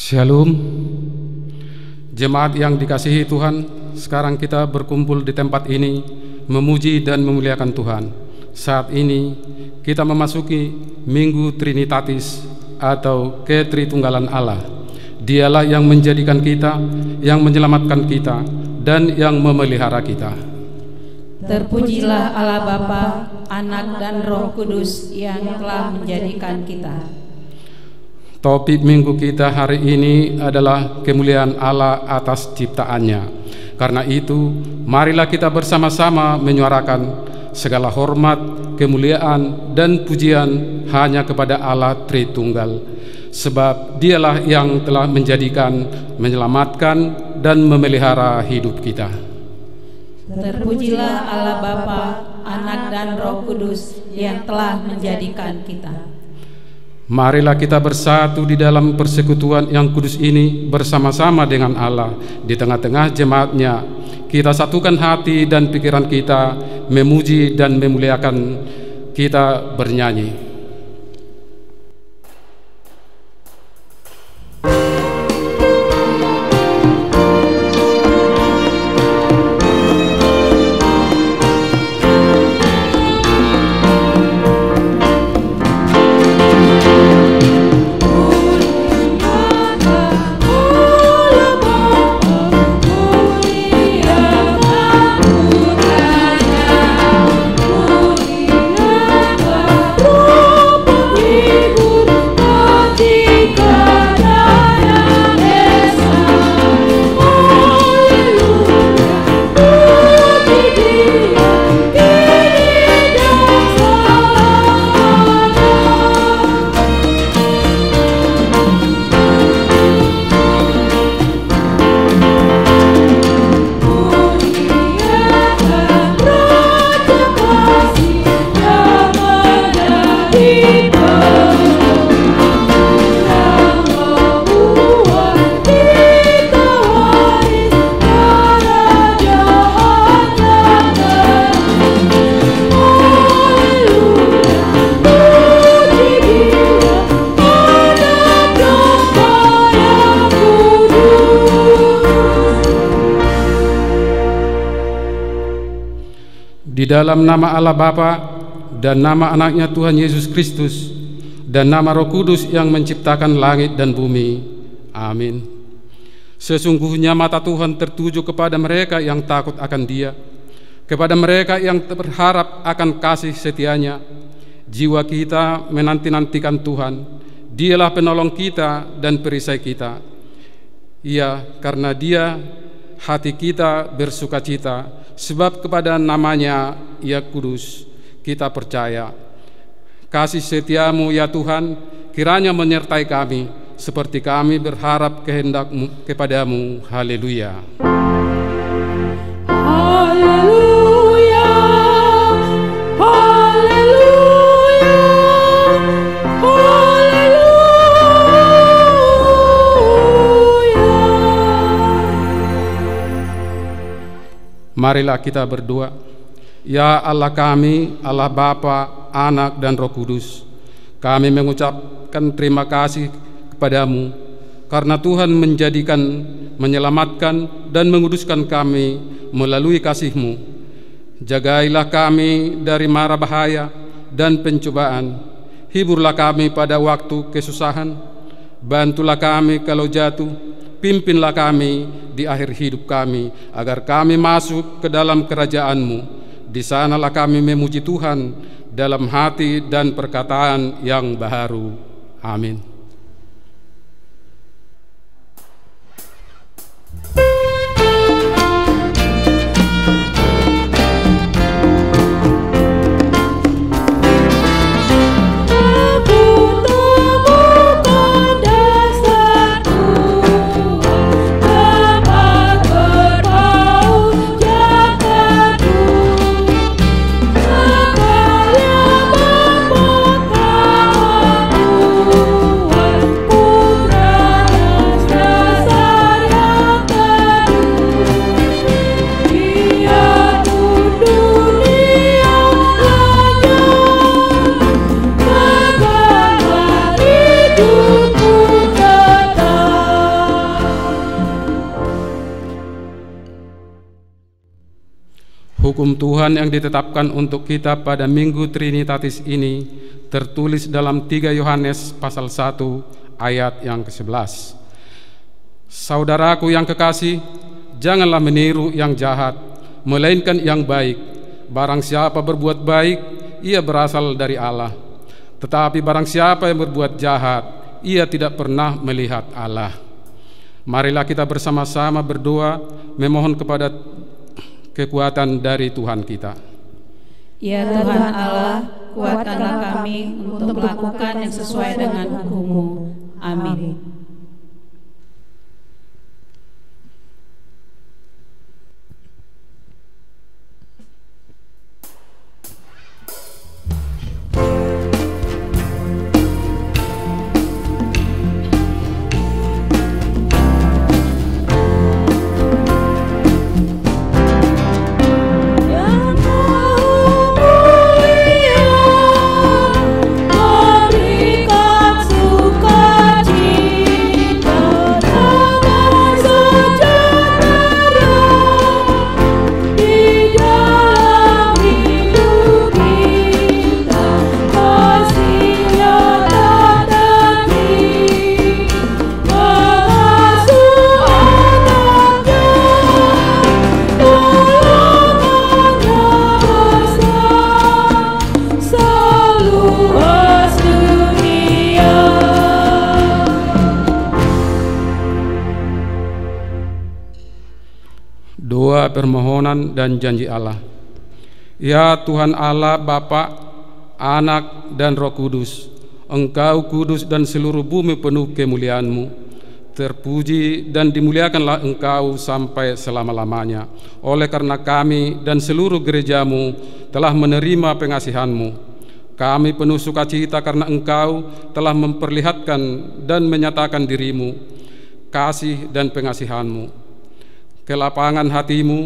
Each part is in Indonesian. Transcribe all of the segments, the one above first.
Shalom. Jemaat yang dikasihi Tuhan, sekarang kita berkumpul di tempat ini memuji dan memuliakan Tuhan. Saat ini kita memasuki Minggu Trinitatis atau Ketritunggalan Allah. Dialah yang menjadikan kita, yang menyelamatkan kita, dan yang memelihara kita. Terpujilah Allah Bapa, Anak dan Roh Kudus yang telah menjadikan kita. Topik minggu kita hari ini adalah kemuliaan Allah atas ciptaannya. Karena itu, marilah kita bersama-sama menyuarakan segala hormat, kemuliaan, dan pujian hanya kepada Allah Tritunggal. Sebab dialah yang telah menjadikan, menyelamatkan, dan memelihara hidup kita. Terpujilah Allah Bapa, Anak dan Roh Kudus yang telah menjadikan kita. Marilah kita bersatu di dalam persekutuan yang kudus ini bersama-sama dengan Allah di tengah-tengah jemaatnya. Kita satukan hati dan pikiran kita, memuji dan memuliakan. Kita bernyanyi. Di dalam nama Allah Bapa dan nama anaknya Tuhan Yesus Kristus dan nama Roh Kudus yang menciptakan langit dan bumi. Amin. Sesungguhnya mata Tuhan tertuju kepada mereka yang takut akan Dia, kepada mereka yang berharap akan kasih setianya. Jiwa kita menanti-nantikan Tuhan. Dialah penolong kita dan perisai kita. Iya, karena Dia hati kita bersukacita, sebab kepada namanya Ia kudus, kita percaya. Kasih setiamu ya Tuhan, kiranya menyertai kami, seperti kami berharap kehendak-Mu kepadamu. Haleluya. Haleluya, haleluya, haleluya. Marilah kita berdoa. Ya Allah kami, Allah Bapa, Anak dan Roh Kudus, kami mengucapkan terima kasih kepadamu karena Tuhan menjadikan, menyelamatkan dan menguduskan kami melalui kasih-Mu. Jagailah kami dari mara bahaya dan pencobaan. Hiburlah kami pada waktu kesusahan. Bantulah kami kalau jatuh. Pimpinlah kami di akhir hidup kami, agar kami masuk ke dalam kerajaan-Mu. Di sanalah kami memuji Tuhan dalam hati dan perkataan yang baharu. Amin. Haleluya. Hukum Tuhan yang ditetapkan untuk kita pada Minggu Trinitatis ini tertulis dalam 3 Yohanes pasal 1 ayat yang ke-11. Saudaraku yang kekasih, janganlah meniru yang jahat, melainkan yang baik. Barang siapa berbuat baik, ia berasal dari Allah. Tetapi barang siapa yang berbuat jahat, ia tidak pernah melihat Allah. Marilah kita bersama-sama berdoa memohon kepada kekuatan dari Tuhan kita. Ya Tuhan Allah, kuatkanlah kami untuk melakukan yang sesuai dengan hukum-Mu. Amin. Doa permohonan dan janji Allah. Ya Tuhan Allah Bapa, Anak dan Roh Kudus, Engkau kudus dan seluruh bumi penuh kemuliaan-Mu. Terpuji dan dimuliakanlah Engkau sampai selama-lamanya. Oleh karena kami dan seluruh gereja-Mu telah menerima pengasihan-Mu, kami penuh sukacita karena Engkau telah memperlihatkan dan menyatakan diri-Mu, kasih dan pengasihan-Mu, kelapangan hati-Mu,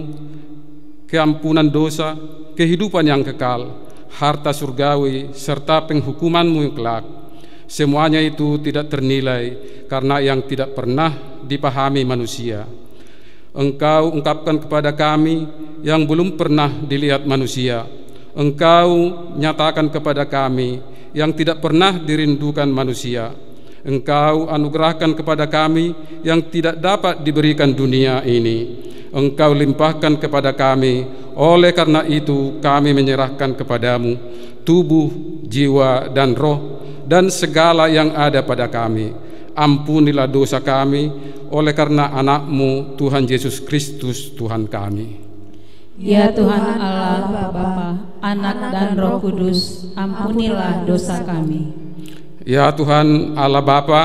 keampunan dosa, kehidupan yang kekal, harta surgawi, serta penghukuman-Mu yang kelak. Semuanya itu tidak ternilai karena yang tidak pernah dipahami manusia. Engkau ungkapkan kepada kami yang belum pernah dilihat manusia. Engkau nyatakan kepada kami yang tidak pernah dirindukan manusia. Engkau anugerahkan kepada kami yang tidak dapat diberikan dunia ini. Engkau limpahkan kepada kami. Oleh karena itu kami menyerahkan kepadamu tubuh, jiwa, dan roh, dan segala yang ada pada kami. Ampunilah dosa kami oleh karena Anak-Mu Tuhan Yesus Kristus Tuhan kami. Ya Tuhan Allah Bapa, Anak dan Roh Kudus, ampunilah dosa kami. Ya Tuhan Allah Bapa,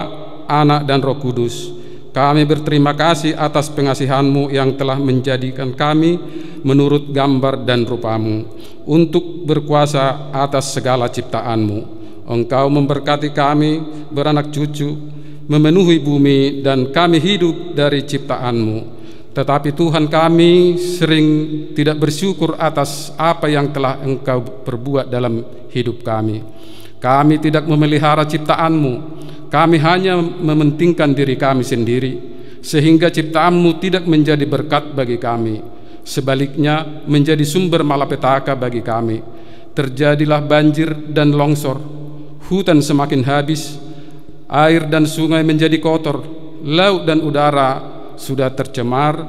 Anak dan Roh Kudus, kami berterima kasih atas pengasihan-Mu yang telah menjadikan kami menurut gambar dan rupa-Mu untuk berkuasa atas segala ciptaan-Mu. Engkau memberkati kami beranak cucu, memenuhi bumi, dan kami hidup dari ciptaan-Mu. Tetapi Tuhan, kami sering tidak bersyukur atas apa yang telah Engkau perbuat dalam hidup kami. Kami tidak memelihara ciptaan-Mu. Kami hanya mementingkan diri kami sendiri, sehingga ciptaan-Mu tidak menjadi berkat bagi kami. Sebaliknya menjadi sumber malapetaka bagi kami. Terjadilah banjir dan longsor, hutan semakin habis, air dan sungai menjadi kotor, laut dan udara sudah tercemar.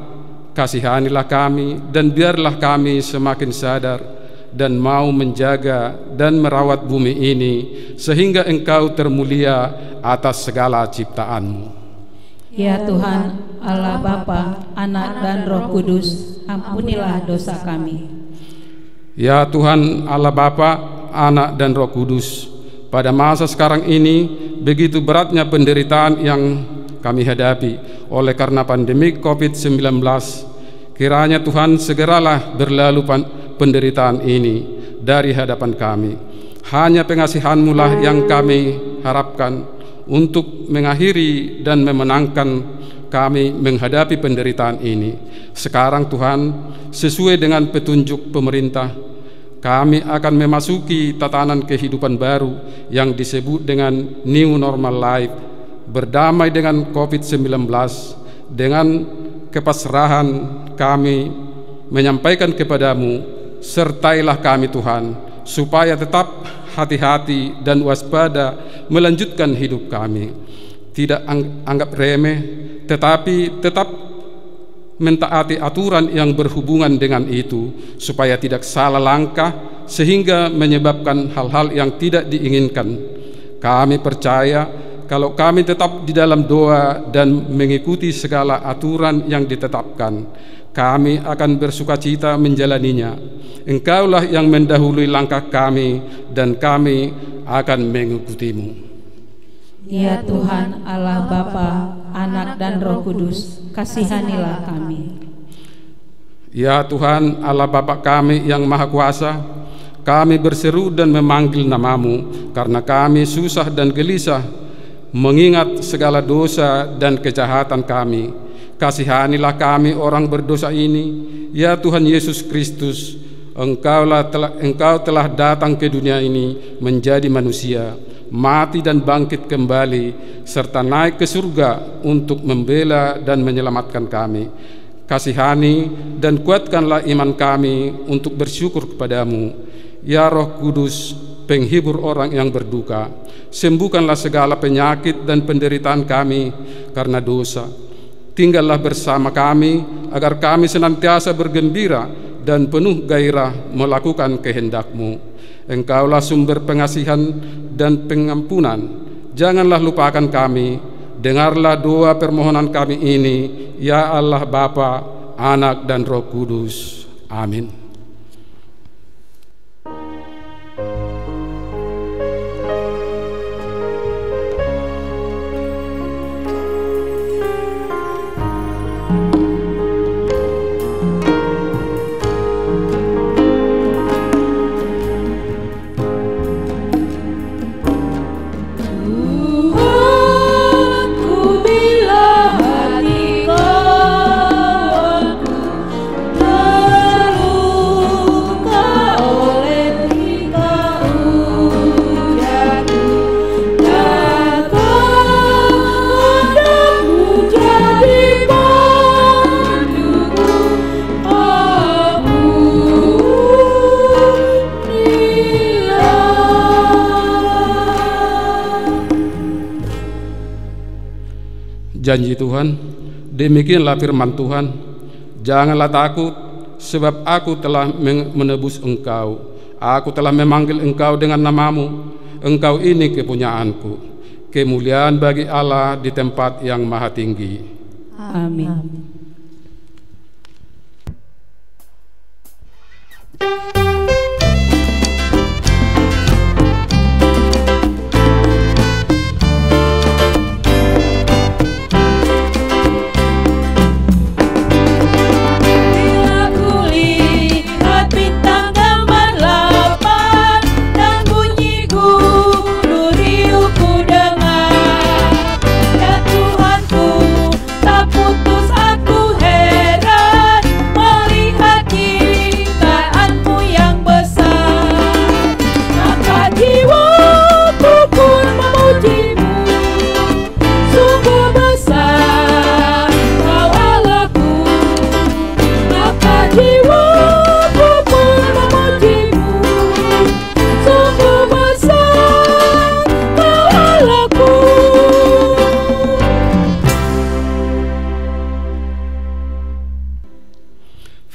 Kasihanilah kami dan biarlah kami semakin sadar dan mau menjaga dan merawat bumi ini, sehingga Engkau termulia atas segala ciptaan-Mu. Ya Tuhan Allah Bapa, Anak dan Roh Kudus, ampunilah dosa kami. Ya Tuhan Allah Bapa, Anak dan Roh Kudus, pada masa sekarang ini begitu beratnya penderitaan yang kami hadapi oleh karena pandemi COVID-19. Kiranya Tuhan segeralah berlalu penderitaan ini dari hadapan kami. Hanya pengasihan-Mu lah yang kami harapkan untuk mengakhiri dan memenangkan kami menghadapi penderitaan ini. Sekarang Tuhan, sesuai dengan petunjuk pemerintah, kami akan memasuki tatanan kehidupan baru yang disebut dengan New Normal Life, berdamai dengan COVID-19. Dengan kepasrahan kami menyampaikan kepadamu sertailah kami Tuhan, supaya tetap hati-hati dan waspada melanjutkan hidup kami. Tidak anggap remeh, tetapi tetap mentaati aturan yang berhubungan dengan itu, supaya tidak salah langkah sehingga menyebabkan hal-hal yang tidak diinginkan. Kami percaya kalau kami tetap di dalam doa dan mengikuti segala aturan yang ditetapkan, kami akan bersukacita menjalaninya. Engkaulah yang mendahului langkah kami, dan kami akan mengikutimu. Ya Tuhan Allah Bapa, Anak dan Roh Kudus, kasihanilah kami. Ya Tuhan Allah Bapa kami yang Maha Kuasa, kami berseru dan memanggil namamu karena kami susah dan gelisah mengingat segala dosa dan kejahatan kami. Kasihanilah kami orang berdosa ini. Ya Tuhan Yesus Kristus, Engkau telah datang ke dunia ini menjadi manusia, mati dan bangkit kembali, serta naik ke surga untuk membela dan menyelamatkan kami. Kasihani dan kuatkanlah iman kami untuk bersyukur kepadamu. Ya Roh Kudus, penghibur orang yang berduka, sembuhkanlah segala penyakit dan penderitaan kami karena dosa. Tinggallah bersama kami agar kami senantiasa bergembira dan penuh gairah melakukan kehendak-Mu. Engkaulah sumber pengasihan dan pengampunan. Janganlah lupakan kami. Dengarlah doa permohonan kami ini, ya Allah Bapa, Anak dan Roh Kudus. Amin. Janji Tuhan, demikianlah firman Tuhan, janganlah takut, sebab aku telah menebus engkau. Aku telah memanggil engkau dengan namamu. Engkau ini kepunyaanku. Kemuliaan bagi Allah di tempat yang maha tinggi. Amin.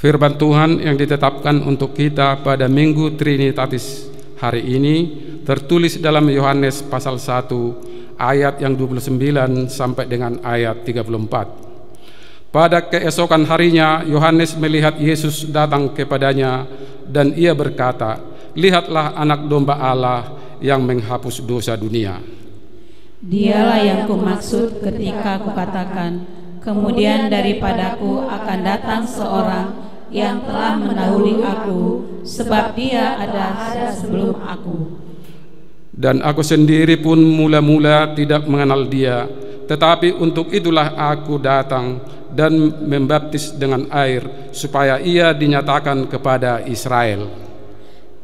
Firman Tuhan yang ditetapkan untuk kita pada Minggu Trinitatis hari ini tertulis dalam Yohanes pasal 1 ayat yang 29 sampai dengan ayat 34. Pada keesokan harinya Yohanes melihat Yesus datang kepadanya dan ia berkata, "Lihatlah anak domba Allah yang menghapus dosa dunia." Dialah yang kumaksud ketika kukatakan, kemudian daripadaku akan datang seorang yang telah mendahului aku, sebab dia ada sebelum aku. Dan aku sendiri pun mula-mula tidak mengenal dia, tetapi untuk itulah aku datang dan membaptis dengan air, supaya ia dinyatakan kepada Israel.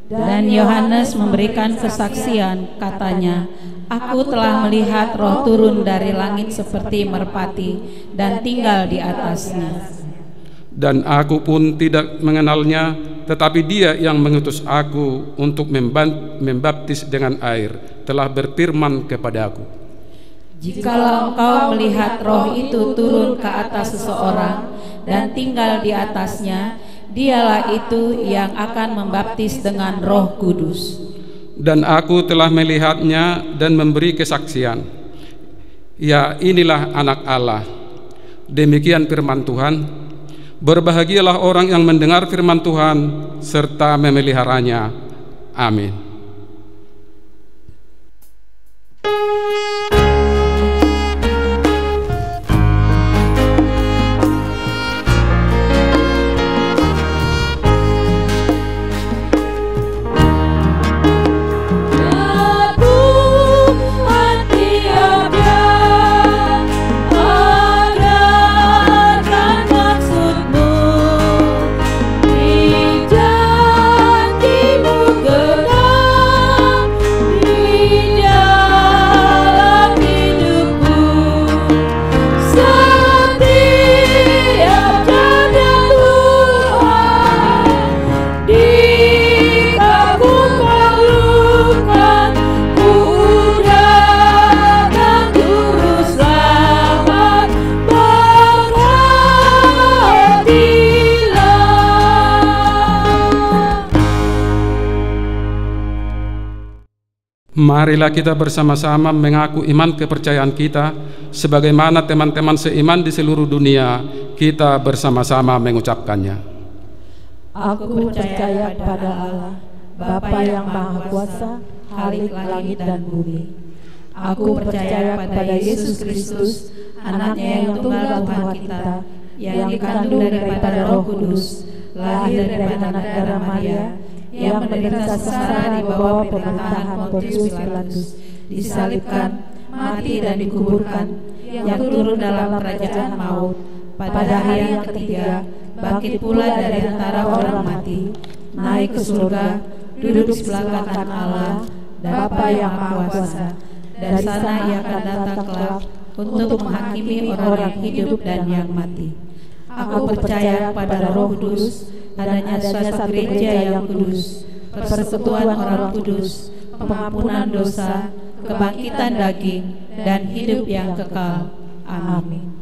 Dan Yohanes memberikan kesaksian, katanya, "Aku telah melihat Roh turun dari langit seperti merpati dan tinggal di atasnya. Dan aku pun tidak mengenalnya, tetapi Dia yang mengutus aku untuk membaptis dengan air telah berfirman kepadaku, jikalau engkau melihat roh itu turun ke atas seseorang dan tinggal di atasnya, dialah itu yang akan membaptis dengan Roh Kudus. Dan aku telah melihatnya dan memberi kesaksian, ya inilah anak Allah. Demikian firman Tuhan. Berbahagialah orang yang mendengar firman Tuhan serta memeliharanya. Amin. Marilah kita bersama-sama mengaku iman kepercayaan kita, sebagaimana teman-teman seiman di seluruh dunia kita bersama-sama mengucapkannya. Aku percaya pada Allah, Bapa yang Maha Kuasa, Khalik langit dan bumi. Aku percaya pada Yesus Kristus, Anaknya yang tunggal Tuhan kita, yang dikandung daripada Roh Kudus, lahir dari anak darah Maria, yang menderita sengsara di bawah pemerintahan Pontius Pilatus, disalibkan, mati dan dikuburkan, yang turun dalam kerajaan maut, pada hari yang ketiga bangkit pula dari antara orang mati, naik ke surga, duduk di sebelah kanan Allah, Bapa yang Maha Kuasa. Dari sana Ia akan datang kelak untuk menghakimi orang hidup dan yang mati. Aku percaya pada Roh Kudus, adanya satu gereja yang kudus, persekutuan orang kudus, pengampunan dosa, kebangkitan daging, dan hidup yang kekal. Amin.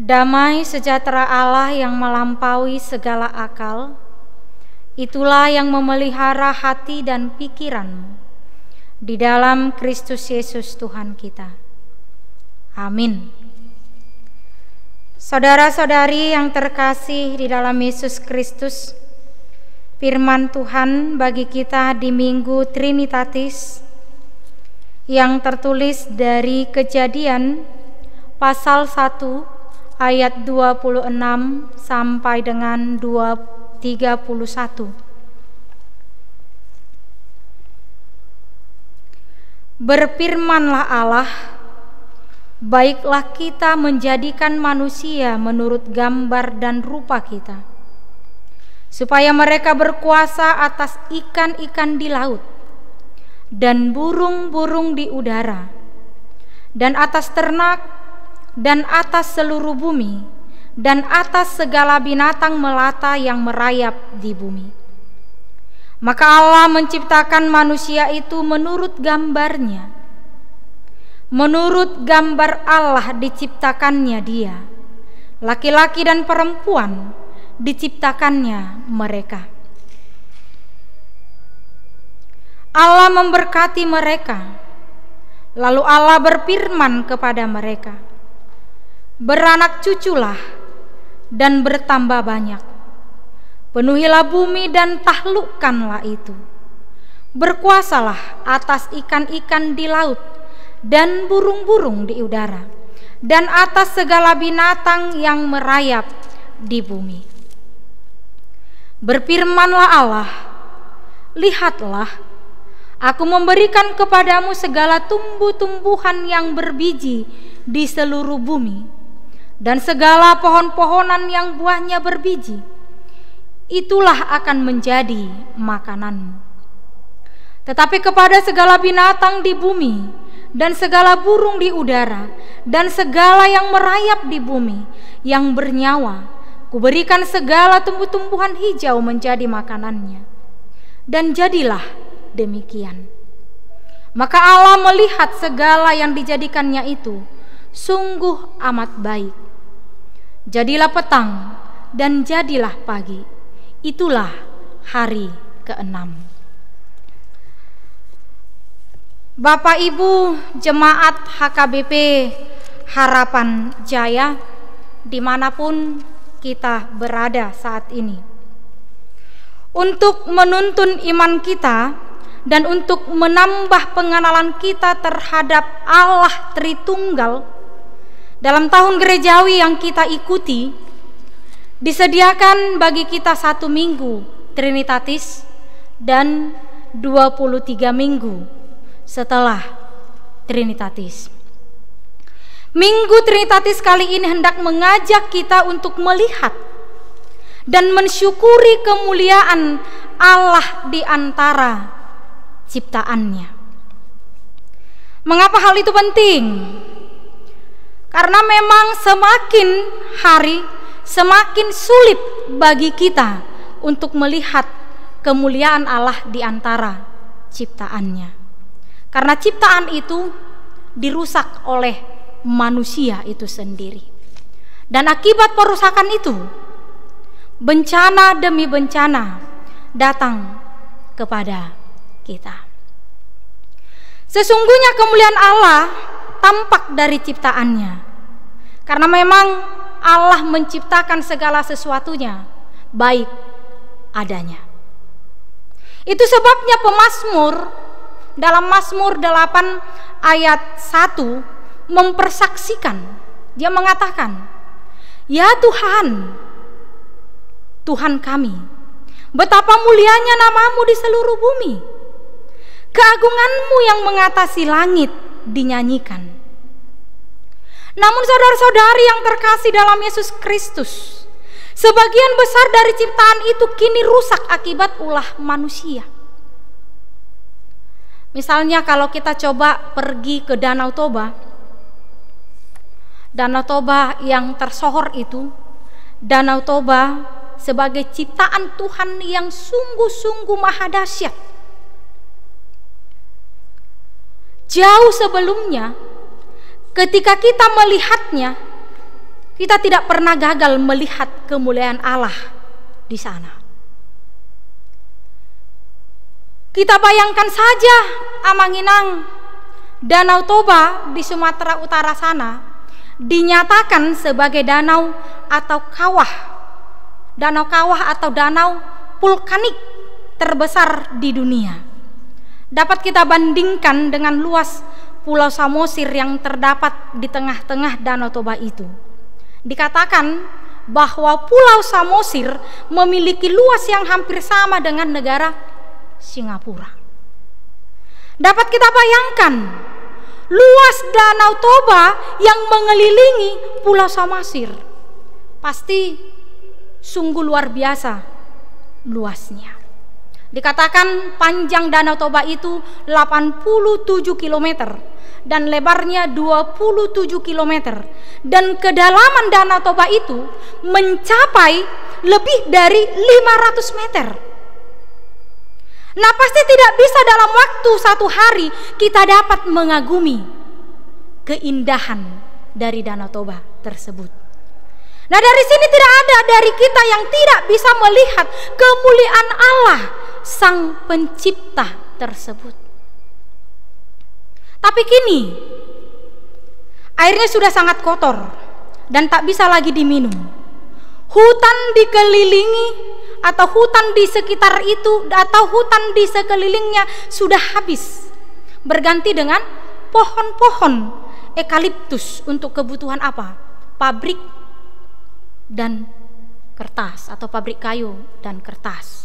Damai sejahtera Allah yang melampaui segala akal, itulah yang memelihara hati dan pikiranmu di dalam Kristus Yesus Tuhan kita. Amin. Saudara-saudari yang terkasih di dalam Yesus Kristus, firman Tuhan bagi kita di Minggu Trinitatis yang tertulis dari Kejadian pasal 1 ayat 26 sampai dengan 31. Berfirmanlah Allah, baiklah kita menjadikan manusia menurut gambar dan rupa kita, supaya mereka berkuasa atas ikan-ikan di laut, dan burung-burung di udara, dan atas ternak, dan atas seluruh bumi, dan atas segala binatang melata yang merayap di bumi. Maka Allah menciptakan manusia itu menurut gambarnya. Menurut gambar Allah diciptakannya dia. Laki-laki dan perempuan diciptakannya mereka. Allah memberkati mereka. Lalu Allah berfirman kepada mereka, beranak cuculah dan bertambah banyak. Penuhilah bumi dan taklukkanlah itu. Berkuasalah atas ikan-ikan di laut dan burung-burung di udara, dan atas segala binatang yang merayap di bumi. Berfirmanlah Allah, lihatlah, aku memberikan kepadamu segala tumbuh-tumbuhan yang berbiji di seluruh bumi, dan segala pohon-pohonan yang buahnya berbiji. Itulah akan menjadi makananmu. Tetapi kepada segala binatang di bumi, dan segala burung di udara, dan segala yang merayap di bumi, yang bernyawa, kuberikan segala tumbuh-tumbuhan hijau menjadi makanannya. Dan jadilah demikian. Maka Allah melihat segala yang dijadikannya itu sungguh amat baik. Jadilah petang dan jadilah pagi. Itulah hari ke-6. Bapak Ibu jemaat HKBP Harapan Jaya dimanapun kita berada saat ini, untuk menuntun iman kita dan untuk menambah pengenalan kita terhadap Allah Tritunggal dalam tahun gerejawi yang kita ikuti, disediakan bagi kita 1 minggu Trinitatis dan 23 minggu setelah Trinitatis. Minggu Trinitatis kali ini hendak mengajak kita untuk melihat dan mensyukuri kemuliaan Allah di antara ciptaannya. Mengapa hal itu penting? Karena memang semakin hari semakin sulit bagi kita untuk melihat kemuliaan Allah di antara ciptaannya. Karena ciptaan itu dirusak oleh manusia itu sendiri. Dan akibat perusakan itu, bencana demi bencana datang kepada kita. Sesungguhnya kemuliaan Allah tampak dari ciptaannya. Karena memang Allah menciptakan segala sesuatunya baik adanya. Itu sebabnya pemazmur dalam Mazmur 8 ayat 1 mempersaksikan. Dia mengatakan, ya Tuhan, Tuhan kami, betapa mulianya namamu di seluruh bumi. Keagunganmu yang mengatasi langit dinyanyikan. Namun saudara-saudari yang terkasih dalam Yesus Kristus, sebagian besar dari ciptaan itu kini rusak akibat ulah manusia. Misalnya kalau kita coba pergi ke Danau Toba. Danau Toba yang tersohor itu, Danau Toba sebagai ciptaan Tuhan yang sungguh-sungguh maha dahsyat. Jauh sebelumnya, ketika kita melihatnya, kita tidak pernah gagal melihat kemuliaan Allah di sana. Kita bayangkan saja Amanginang, Danau Toba di Sumatera Utara sana dinyatakan sebagai danau atau kawah. Danau kawah atau danau vulkanik terbesar di dunia. Dapat kita bandingkan dengan luas Pulau Samosir yang terdapat di tengah-tengah Danau Toba itu. Dikatakan bahwa Pulau Samosir memiliki luas yang hampir sama dengan negara Singapura. Dapat kita bayangkan luas Danau Toba yang mengelilingi Pulau Samosir. Pasti sungguh luar biasa luasnya. Dikatakan panjang Danau Toba itu 87 km dan lebarnya 27 km, dan kedalaman Danau Toba itu mencapai lebih dari 500 meter. Nah, pasti tidak bisa dalam waktu satu hari kita dapat mengagumi keindahan dari Danau Toba tersebut. Nah, dari sini tidak ada dari kita yang tidak bisa melihat kemuliaan Allah Sang Pencipta tersebut. Tapi kini airnya sudah sangat kotor dan tak bisa lagi diminum. Hutan dikelilingi atau hutan di sekitar itu atau hutan di sekelilingnya sudah habis, berganti dengan pohon-pohon eukaliptus untuk kebutuhan apa? Pabrik dan kertas atau pabrik kayu dan kertas.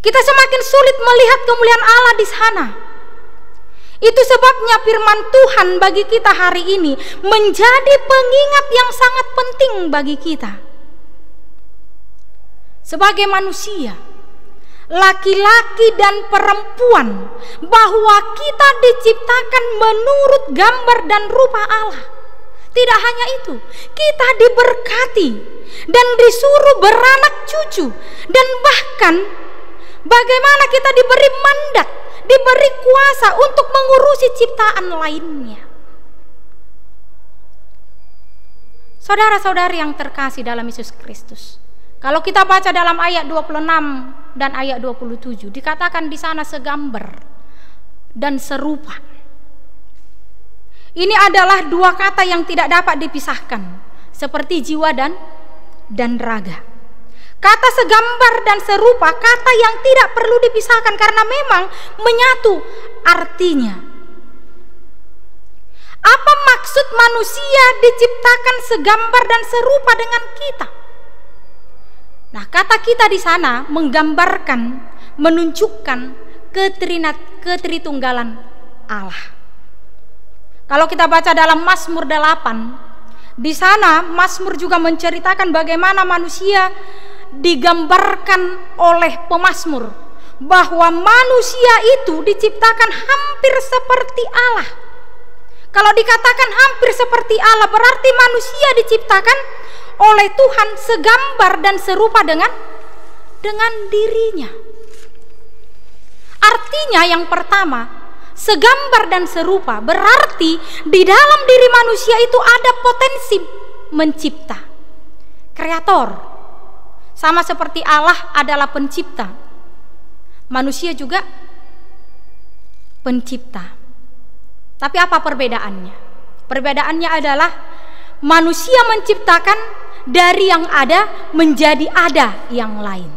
Kita semakin sulit melihat kemuliaan Allah di sana. Itu sebabnya firman Tuhan bagi kita hari ini menjadi pengingat yang sangat penting bagi kita. Sebagai manusia, laki-laki dan perempuan, bahwa kita diciptakan menurut gambar dan rupa Allah. Tidak hanya itu, kita diberkati dan disuruh beranak cucu, dan bahkan bagaimana kita diberi mandat, diberi kuasa untuk mengurusi ciptaan lainnya. Saudara-saudari yang terkasih dalam Yesus Kristus, kalau kita baca dalam ayat 26 dan ayat 27, dikatakan di sana segambar dan serupa. Ini adalah dua kata yang tidak dapat dipisahkan, seperti jiwa dan raga. Kata segambar dan serupa, kata yang tidak perlu dipisahkan karena memang menyatu artinya. Apa maksud manusia diciptakan segambar dan serupa dengan kita? Nah, kata kita di sana menggambarkan, menunjukkan ketritunggalan Allah. Kalau kita baca dalam Mazmur 8, di sana Mazmur juga menceritakan bagaimana manusia digambarkan oleh pemazmur, bahwa manusia itu diciptakan hampir seperti Allah. Kalau dikatakan hampir seperti Allah, berarti manusia diciptakan oleh Tuhan segambar dan serupa dengan dirinya. Artinya yang pertama, segambar dan serupa berarti di dalam diri manusia itu ada potensi mencipta, kreator. Sama seperti Allah adalah pencipta, manusia juga pencipta. Tapi apa perbedaannya? Perbedaannya adalah manusia menciptakan dari yang ada menjadi ada yang lain.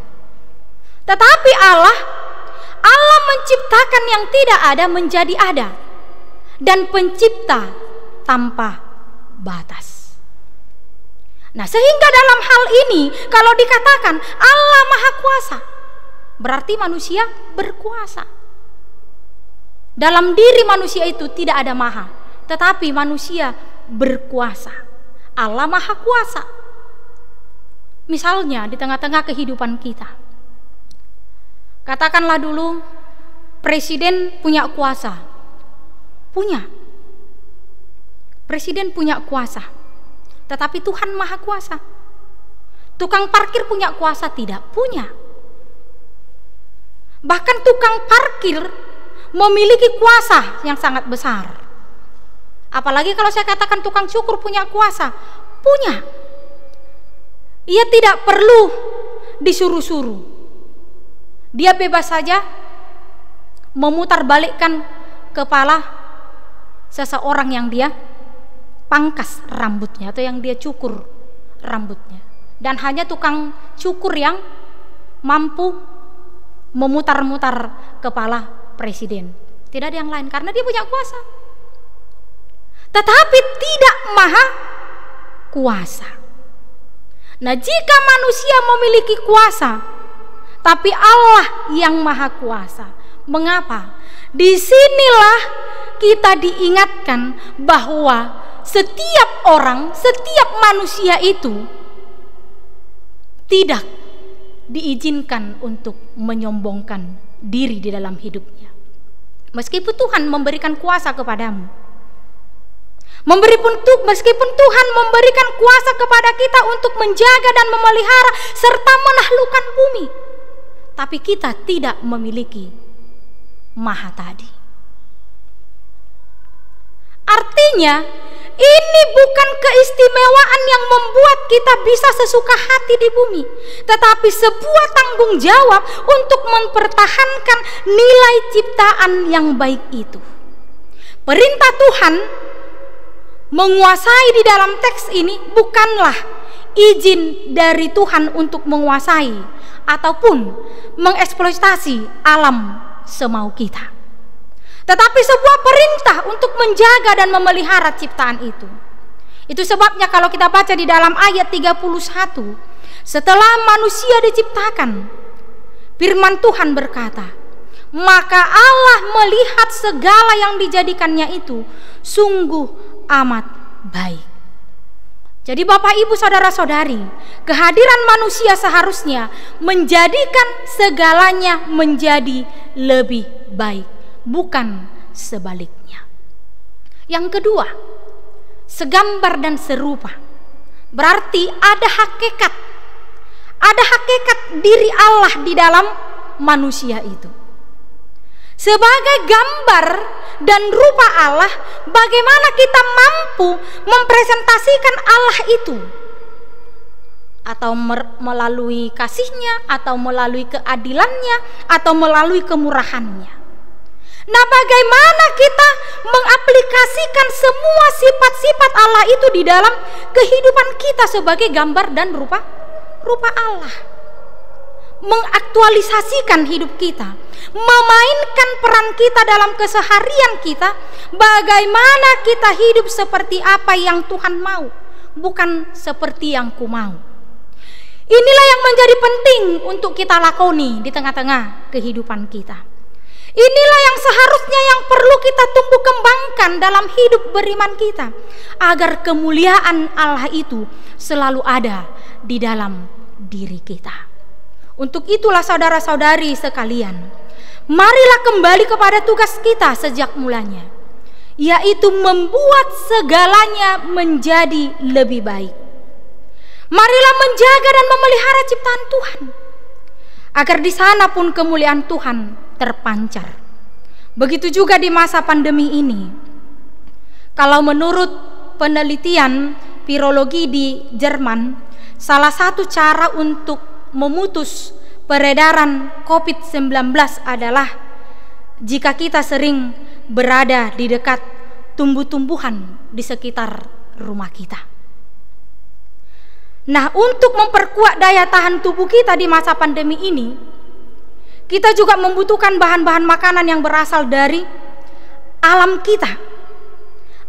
Tetapi Allah menciptakan yang tidak ada menjadi ada, dan pencipta tanpa batas. Nah, sehingga dalam hal ini kalau dikatakan Allah Maha Kuasa, berarti manusia berkuasa. Dalam diri manusia itu tidak ada maha, tetapi manusia berkuasa. Allah Maha Kuasa. Misalnya di tengah-tengah kehidupan kita, katakanlah dulu presiden punya kuasa. Presiden punya kuasa, tetapi Tuhan Maha Kuasa. Tukang parkir punya kuasa? Tidak punya. Bahkan tukang parkir memiliki kuasa yang sangat besar. Apalagi kalau saya katakan tukang cukur punya kuasa, punya. Ia tidak perlu disuruh-suruh. Dia bebas saja memutarbalikkan kepala seseorang yang dia pangkas rambutnya atau yang dia cukur rambutnya. Dan hanya tukang cukur yang mampu memutar-mutar kepala presiden, tidak ada yang lain, karena dia punya kuasa. Tetapi tidak Maha Kuasa. Nah, jika manusia memiliki kuasa, tapi Allah yang Maha Kuasa, mengapa? Disinilah kita diingatkan bahwa setiap orang, setiap manusia itu tidak diizinkan untuk menyombongkan diri di dalam hidupnya. Meskipun Tuhan memberikan kuasa kepadamu, meskipun Tuhan memberikan kuasa kepada kita untuk menjaga dan memelihara serta menaklukkan bumi, tapi kita tidak memiliki Maha tadi. Artinya, ini bukan keistimewaan yang membuat kita bisa sesuka hati di bumi, tetapi sebuah tanggung jawab untuk mempertahankan nilai ciptaan yang baik itu. Perintah Tuhan menguasai di dalam teks ini bukanlah izin dari Tuhan untuk menguasai ataupun mengeksploitasi alam semau kita, tetapi sebuah perintah untuk menjaga dan memelihara ciptaan itu. Itu sebabnya kalau kita baca di dalam ayat 31, setelah manusia diciptakan, firman Tuhan berkata, maka Allah melihat segala yang dijadikannya itu sungguh amat baik. Jadi Bapak Ibu saudara-saudari, kehadiran manusia seharusnya menjadikan segalanya menjadi lebih baik, bukan sebaliknya. Yang kedua, segambar dan serupa. Berarti ada hakikat diri Allah di dalam manusia itu. Sebagai gambar dan rupa Allah, bagaimana kita mampu mempresentasikan Allah itu? Atau melalui kasihnya, atau melalui keadilannya, atau melalui kemurahannya. Nah, bagaimana kita mengaplikasikan semua sifat-sifat Allah itu di dalam kehidupan kita sebagai gambar dan rupa Allah? Mengaktualisasikan hidup kita, memainkan peran kita dalam keseharian kita. Bagaimana kita hidup seperti apa yang Tuhan mau, bukan seperti yang ku mau. Inilah yang menjadi penting untuk kita lakoni di tengah-tengah kehidupan kita. Inilah yang seharusnya yang perlu kita tumbuh kembangkan dalam hidup beriman kita, agar kemuliaan Allah itu selalu ada di dalam diri kita. Untuk itulah saudara-saudari sekalian, marilah kembali kepada tugas kita sejak mulanya, yaitu membuat segalanya menjadi lebih baik. Marilah menjaga dan memelihara ciptaan Tuhan, agar di sana pun kemuliaan Tuhan terpancar. Begitu juga di masa pandemi ini. Kalau menurut penelitian virologi di Jerman, salah satu cara untuk memutus peredaran COVID-19 adalah jika kita sering berada di dekat tumbuh-tumbuhan di sekitar rumah kita. Nah, untuk memperkuat daya tahan tubuh kita di masa pandemi ini, kita juga membutuhkan bahan-bahan makanan yang berasal dari alam kita,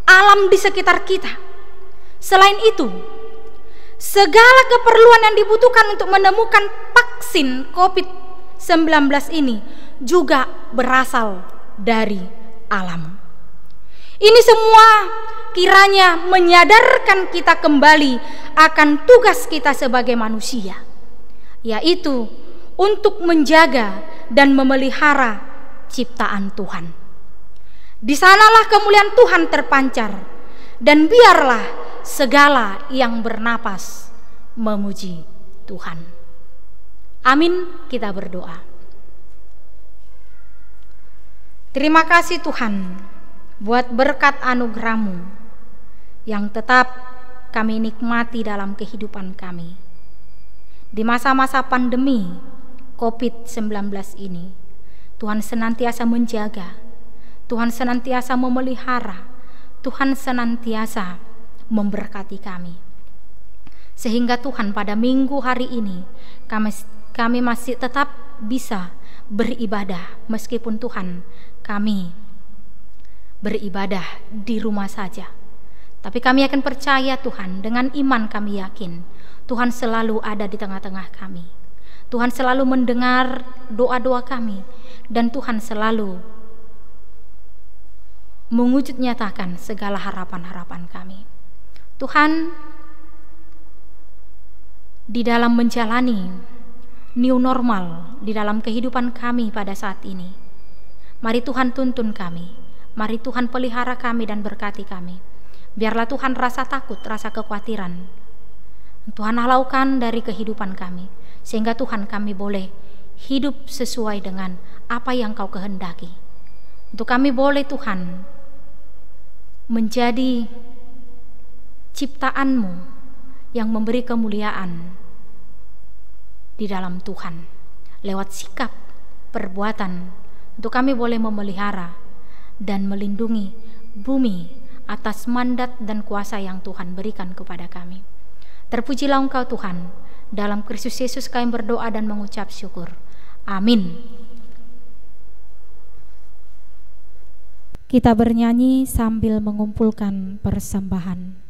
alam di sekitar kita. Selain itu, segala keperluan yang dibutuhkan untuk menemukan vaksin COVID-19 ini juga berasal dari alam. Ini semua kiranya menyadarkan kita kembali akan tugas kita sebagai manusia, yaitu untuk menjaga dan memelihara ciptaan Tuhan. Di sanalah kemuliaan Tuhan terpancar, dan biarlah segala yang bernapas memuji Tuhan. Amin, kita berdoa. Terima kasih Tuhan buat berkat anugerah-Mu yang tetap kami nikmati dalam kehidupan kami. Di masa-masa pandemi COVID-19 ini, Tuhan senantiasa menjaga, Tuhan senantiasa memelihara, Tuhan senantiasa memberkati kami. Sehingga Tuhan pada minggu hari ini kami masih tetap bisa beribadah, meskipun Tuhan kami beribadah di rumah saja. Tapi kami akan percaya Tuhan, dengan iman kami yakin Tuhan selalu ada di tengah-tengah kami. Tuhan selalu mendengar doa-doa kami, dan Tuhan selalu mewujud nyatakan segala harapan-harapan kami. Tuhan, di dalam menjalani new normal di dalam kehidupan kami pada saat ini, mari Tuhan tuntun kami, mari Tuhan pelihara kami dan berkati kami. Biarlah Tuhan rasa takut, rasa kekhawatiran Tuhan halaukan dari kehidupan kami, sehingga Tuhan kami boleh hidup sesuai dengan apa yang Kau kehendaki. Untuk kami boleh Tuhan menjadi ciptaan-Mu yang memberi kemuliaan di dalam Tuhan lewat sikap, perbuatan. Untuk kami boleh memelihara dan melindungi bumi atas mandat dan kuasa yang Tuhan berikan kepada kami. Terpujilah Engkau Tuhan. Dalam Kristus Yesus kami berdoa dan mengucap syukur. Amin. Kita bernyanyi sambil mengumpulkan persembahan.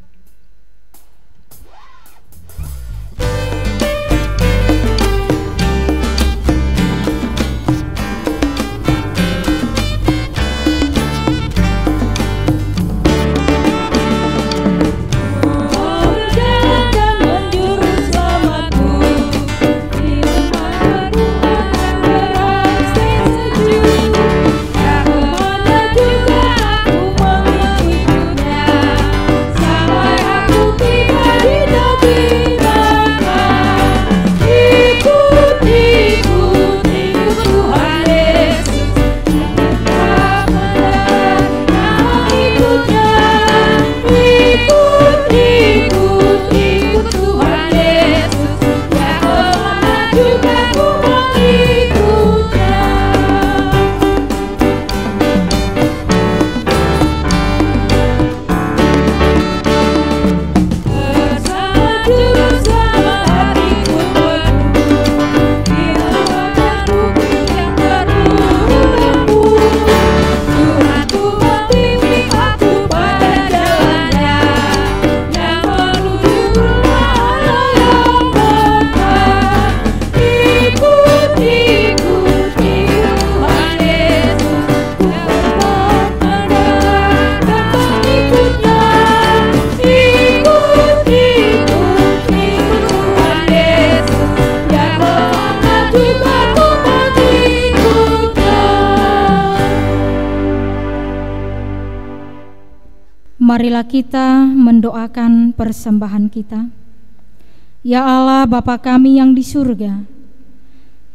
Marilah kita mendoakan persembahan kita. Ya Allah Bapa kami yang di surga,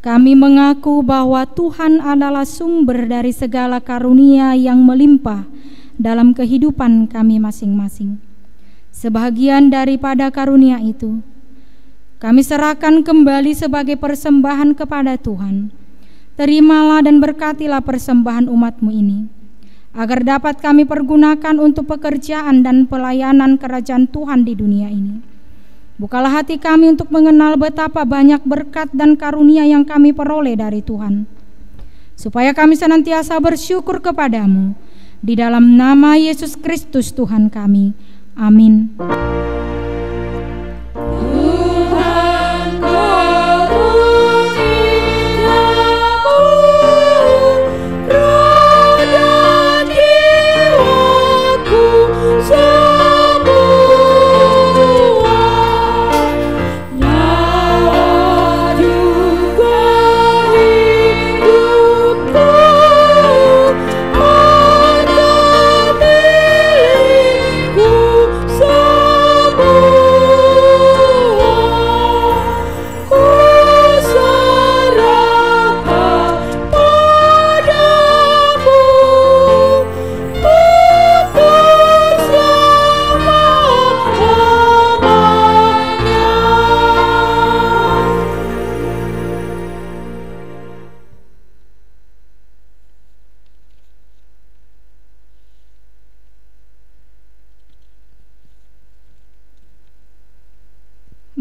kami mengaku bahwa Tuhan adalah sumber dari segala karunia yang melimpah dalam kehidupan kami masing-masing. Sebahagian daripada karunia itu kami serahkan kembali sebagai persembahan kepada Tuhan. Terimalah dan berkatilah persembahan umat-Mu ini, agar dapat kami pergunakan untuk pekerjaan dan pelayanan kerajaan Tuhan di dunia ini. Bukalah hati kami untuk mengenal betapa banyak berkat dan karunia yang kami peroleh dari Tuhan, supaya kami senantiasa bersyukur kepadamu. Di dalam nama Yesus Kristus Tuhan kami. Amin.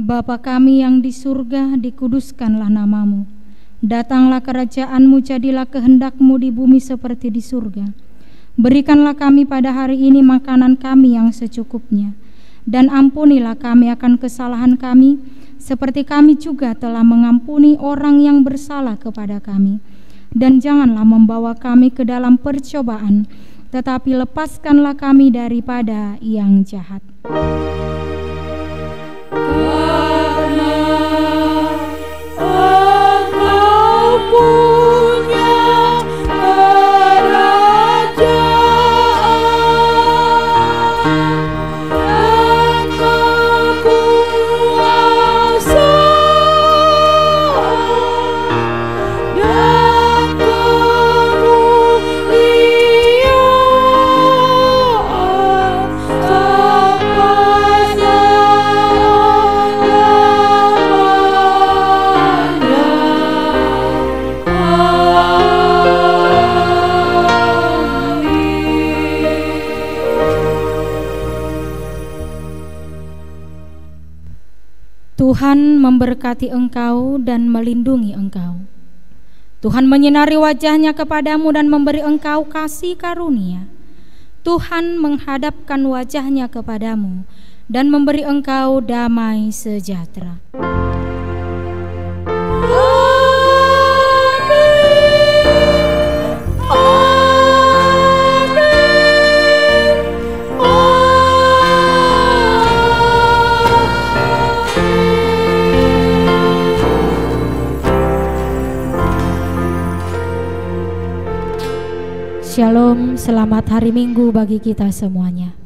Bapa kami yang di surga, dikuduskanlah nama-Mu. Datanglah kerajaan-Mu, jadilah kehendak-Mu di bumi seperti di surga. Berikanlah kami pada hari ini makanan kami yang secukupnya. Dan ampunilah kami akan kesalahan kami, seperti kami juga telah mengampuni orang yang bersalah kepada kami. Dan janganlah membawa kami ke dalam percobaan, tetapi lepaskanlah kami daripada yang jahat. Tuhan memberkati engkau dan melindungi engkau. Tuhan menyinari wajah-Nya kepadamu dan memberi engkau kasih karunia. Tuhan menghadapkan wajah-Nya kepadamu dan memberi engkau damai sejahtera. Shalom, selamat hari Minggu bagi kita semuanya.